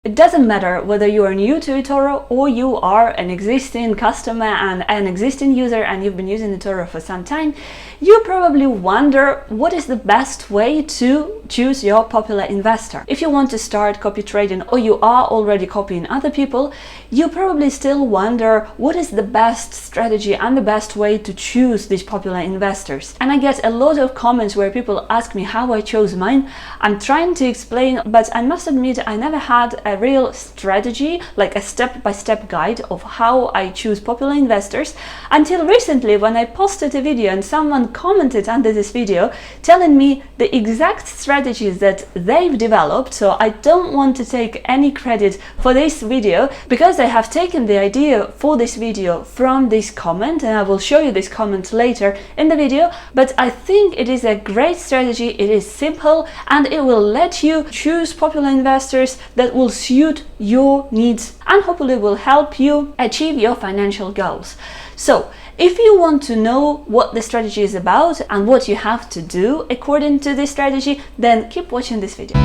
It doesn't matter whether you are new to Etoro or you are an existing customer and an existing user and you've been using Etoro for some time, you probably wonder what is the best way to choose your popular investor. If you want to start copy trading or you are already copying other people, you probably still wonder what is the best strategy and the best way to choose these popular investors. And I get a lot of comments where people ask me how I chose mine. I'm trying to explain, but I must admit I never had a real strategy, like a step-by-step guide of how I choose popular investors until recently when I posted a video and someone commented under this video telling me the exact strategies that they've developed. So I don't want to take any credit for this video because I have taken the idea for this video from this comment, and I will show you this comment later in the video. But I think it is a great strategy, it is simple, and it will let you choose popular investors that will suit your needs and hopefully will help you achieve your financial goals. So if you want to know what the strategy is about and what you have to do according to this strategy, then keep watching this video.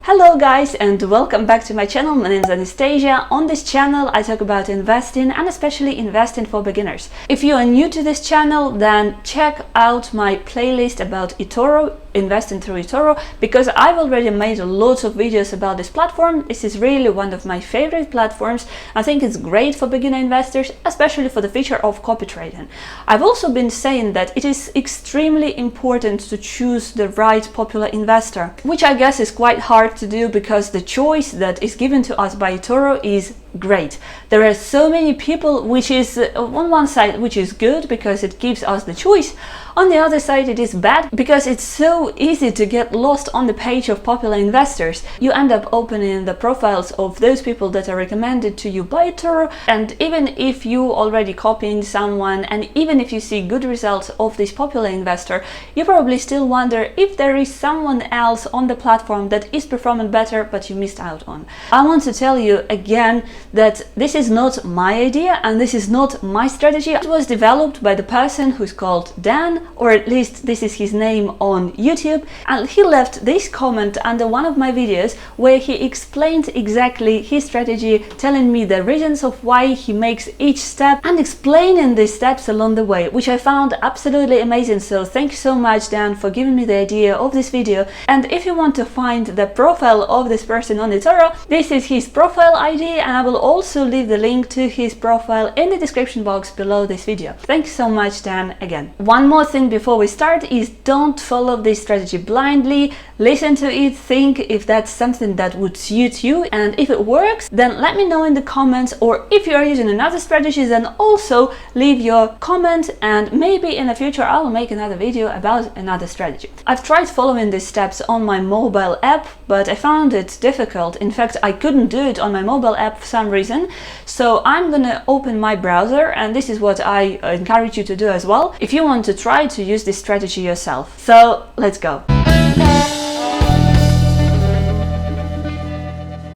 Hello guys, and welcome back to my channel. My name is Anastasia. On this channel I talk about investing and especially investing for beginners. If you are new to this channel, then check out my playlist about Etoro, investing through Etoro, because I've already made a lot of videos about this platform. This is really one of my favorite platforms. I think it's great for beginner investors, especially for the feature of copy trading. I've also been saying that it is extremely important to choose the right popular investor, which I guess is quite hard to do because the choice that is given to us by Etoro is great. There are so many people, which is on one side which is good because it gives us the choice. On the other side it is bad because it's so easy to get lost on the page of popular investors. You end up opening the profiles of those people that are recommended to you by Etoro, and even if you already copying someone and even if you see good results of this popular investor, you probably still wonder if there is someone else on the platform that is performing better but you missed out on. I want to tell you again that this is not my idea and this is not my strategy. It was developed by the person who's called Dan, or at least this is his name on YouTube, and he left this comment under one of my videos where he explained exactly his strategy, telling me the reasons of why he makes each step and explaining these steps along the way, which I found absolutely amazing. So thank you so much, Dan, for giving me the idea of this video. And if you want to find the profile of this person on Etoro, this is his profile ID, and I will also leave the link to his profile in the description box below this video. Thank you so much, Dan, again. One more thing before we start is don't follow this strategy blindly. Listen to it, think if that's something that would suit you, and if it works, then let me know in the comments, or if you are using another strategy, then also leave your comment and maybe in the future I'll make another video about another strategy. I've tried following these steps on my mobile app, but I found it difficult. In fact, I couldn't do it on my mobile app for some reason. So I'm gonna open my browser, and this is what I encourage you to do as well if you want to try to use this strategy yourself. So let's go.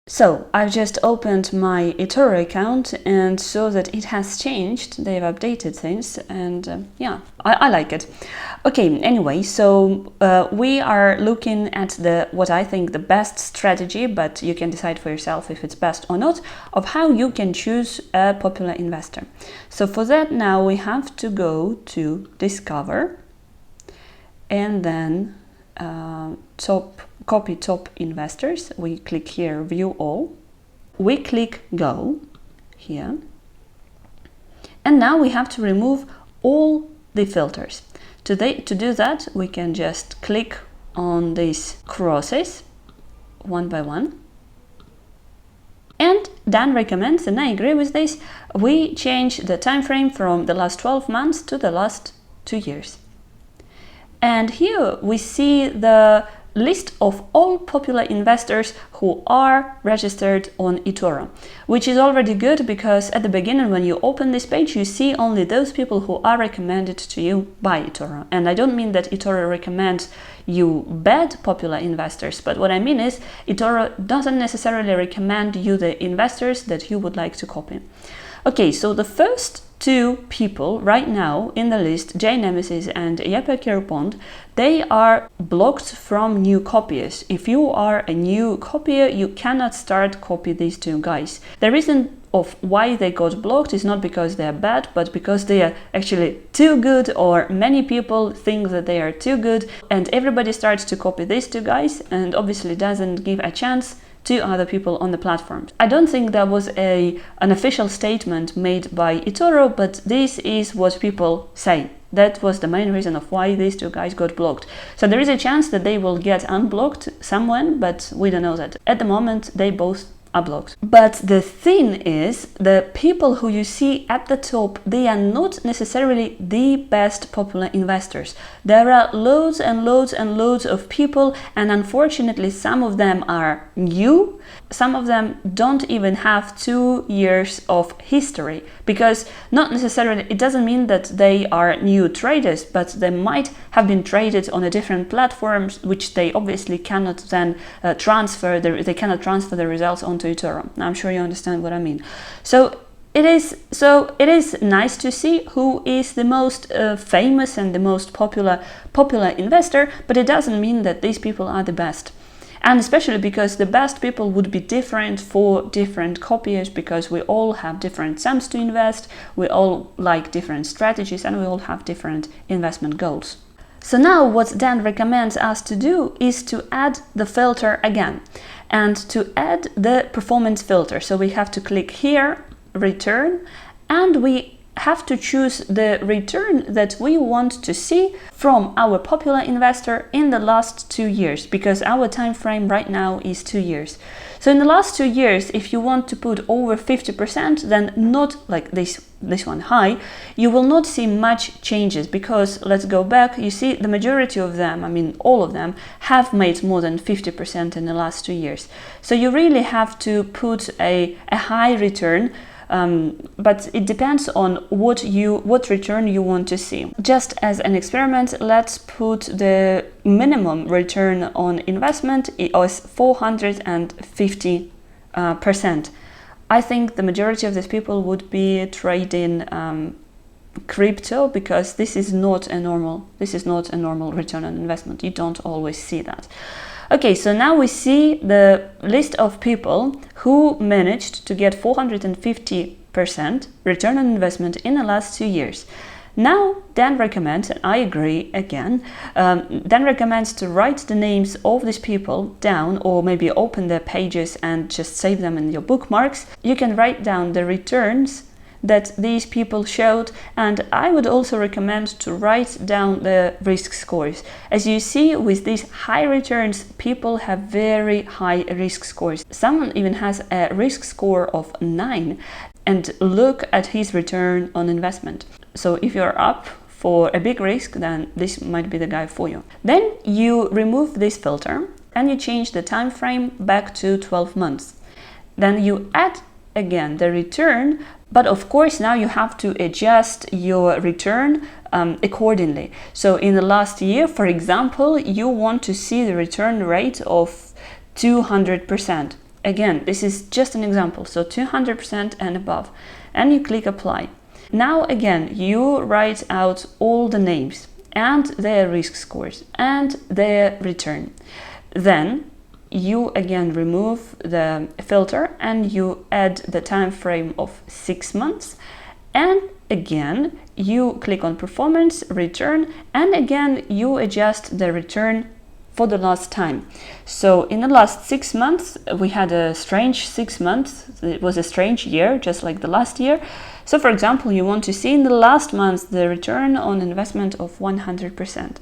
So I've just opened my Etoro account and saw that it has changed. They've updated things, and yeah, I like it. Okay, anyway, so we are looking at what I think the best strategy, but you can decide for yourself if it's best or not, of how you can choose a popular investor. So for that, now we have to go to Discover and then copy top investors. We click here, view all. We click go here. And now we have to remove all the filters. To do that, we can just click on these crosses one by one. And Dan recommends, and I agree with this, we change the time frame from the last 12 months to the last 2 years. And here we see the list of all popular investors who are registered on Etoro, which is already good because at the beginning when you open this page you see only those people who are recommended to you by Etoro. And I don't mean that Etoro recommends you bad popular investors, but what I mean is Etoro doesn't necessarily recommend you the investors that you would like to copy. Okay, so the first two people right now in the list, Jay Nemesis and Jeppe Kierpont, they are blocked from new copiers. If you are a new copier, you cannot start copy these two guys. The reason of why they got blocked is not because they are bad, but because they are actually too good, or many people think that they are too good, and everybody starts to copy these two guys and obviously doesn't give a chance to other people on the platform. I don't think that was an official statement made by Etoro, but this is what people say. That was the main reason of why these two guys got blocked. So there is a chance that they will get unblocked somewhere, but we don't know that. At the moment, they both are blocked. But the thing is, the people who you see at the top, they are not necessarily the best popular investors. There are loads and loads and loads of people, and unfortunately some of them are new. Some of them don't even have 2 years of history, because not necessarily, it doesn't mean that they are new traders, but they might have been traded on a different platforms, which they obviously cannot then transfer the results onto Etoro. I'm sure you understand what I mean. So it is nice to see who is the most famous and the most popular investor, but it doesn't mean that these people are the best. And especially because the best people would be different for different copiers, because we all have different sums to invest, we all like different strategies, and we all have different investment goals. So now what Dan recommends us to do is to add the filter again, and to add the performance filter. So we have to click here, return, and we have to choose the return that we want to see from our popular investor in the last 2 years, because our time frame right now is 2 years. So in the last 2 years, if you want to put over 50%, then not like this one high, you will not see much changes, because let's go back, you see the majority of them, I mean all of them, have made more than 50% in the last 2 years. So you really have to put a high return. But it depends on what return you want to see. Just as an experiment, let's put the minimum return on investment as 450%. I think the majority of these people would be trading crypto, because this is not a normal return on investment. You don't always see that. Okay, so now we see the list of people who managed to get 450% return on investment in the last 2 years. Now, Dan recommends, and I agree again, Dan recommends to write the names of these people down, or maybe open their pages and just save them in your bookmarks. You can write down the returns that these people showed, and I would also recommend to write down the risk scores. As you see, with these high returns, people have very high risk scores. Someone even has a risk score of 9, and look at his return on investment. So if you're up for a big risk, then this might be the guy for you. Then you remove this filter and you change the time frame back to 12 months. Then you add again the return, but of course now you have to adjust your return accordingly. So in the last year, for example, you want to see the return rate of 200%. Again, this is just an example, so 200% and above, and you click apply. Now again, you write out all the names and their risk scores and their return. Then you again remove the filter and you add the time frame of 6 months, and again you click on performance, return, and again you adjust the return for the last time. So in the last 6 months we had a strange 6 months. It was a strange year, just like the last year. So for example, you want to see in the last month the return on investment of 100%.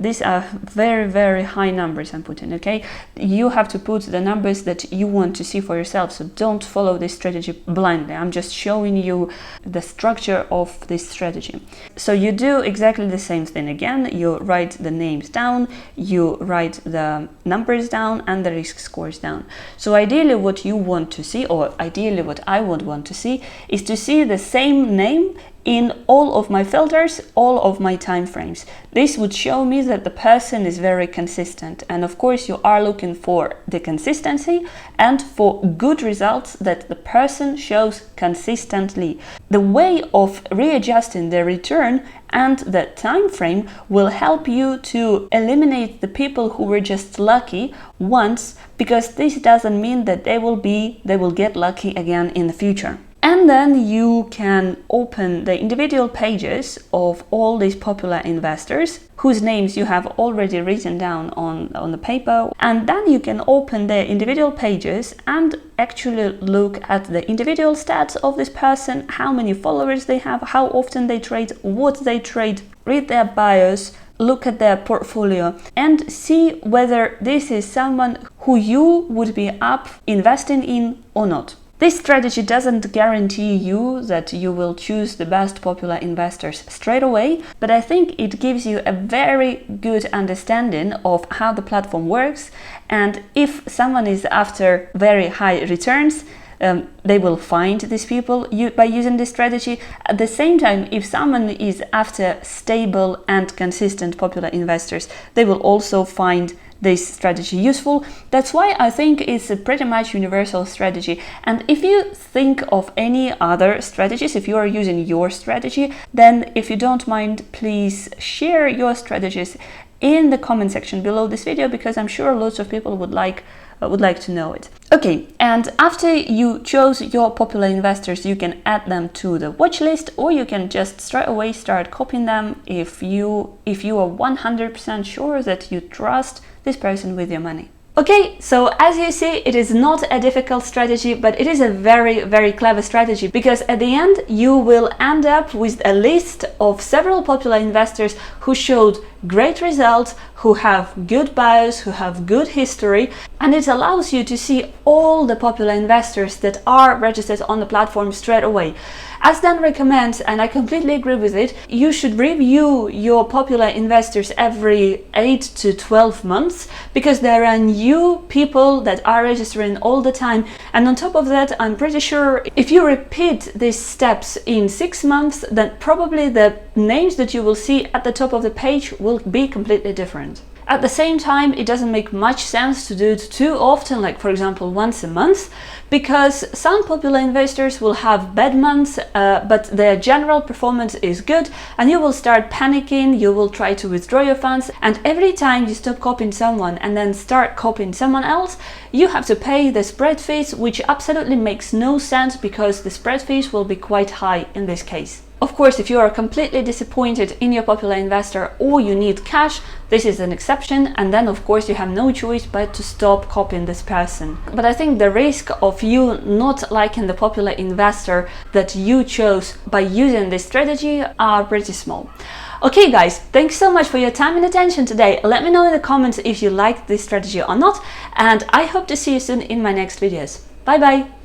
These are very, very high numbers I'm putting, okay? You have to put the numbers that you want to see for yourself, so don't follow this strategy blindly. I'm just showing you the structure of this strategy. So you do exactly the same thing again. You write the names down, you write the numbers down and the risk scores down. So ideally what you want to see, or ideally what I would want to see, is to see the same name in all of my filters, all of my time frames. This would show me that the person is very consistent. And of course, you are looking for the consistency and for good results that the person shows consistently. The way of readjusting the return and the time frame will help you to eliminate the people who were just lucky once, because this doesn't mean that they will get lucky again in the future. And then you can open the individual pages of all these popular investors whose names you have already written down on the paper. And then you can open the individual pages and actually look at the individual stats of this person, how many followers they have, how often they trade, what they trade, read their bios, look at their portfolio, and see whether this is someone who you would be up investing in or not. This strategy doesn't guarantee you that you will choose the best popular investors straight away, but I think it gives you a very good understanding of how the platform works, and if someone is after very high returns, they will find these people by using this strategy. At the same time, if someone is after stable and consistent popular investors, they will also find this strategy useful. That's why I think it's a pretty much universal strategy. And if you think of any other strategies, if you are using your strategy, then if you don't mind, please share your strategies in the comment section below this video, because I'm sure lots of people would like to know it. Okay, and after you chose your popular investors, you can add them to the watch list, or you can just straight away start copying them if you are 100% sure that you trust this person with your money. Okay, so as you see, it is not a difficult strategy, but it is a very, very clever strategy, because at the end you will end up with a list of several popular investors who showed great results, who have good bios, who have good history, and it allows you to see all the popular investors that are registered on the platform straight away. As Dan recommends, and I completely agree with it, you should review your popular investors every 8 to 12 months, because there are new people that are registering all the time. And on top of that, I'm pretty sure if you repeat these steps in 6 months, then probably the names that you will see at the top of the page will be completely different. At the same time, it doesn't make much sense to do it too often, like for example once a month, because some popular investors will have bad months, but their general performance is good, and you will start panicking, you will try to withdraw your funds, and every time you stop copying someone and then start copying someone else, you have to pay the spread fees, which absolutely makes no sense, because the spread fees will be quite high in this case. Of course, if you are completely disappointed in your popular investor or you need cash, this is an exception, and then of course you have no choice but to stop copying this person. But I think the risk of you not liking the popular investor that you chose by using this strategy are pretty small. Okay guys, thanks so much for your time and attention today. Let me know in the comments if you liked this strategy or not, and I hope to see you soon in my next videos. Bye bye!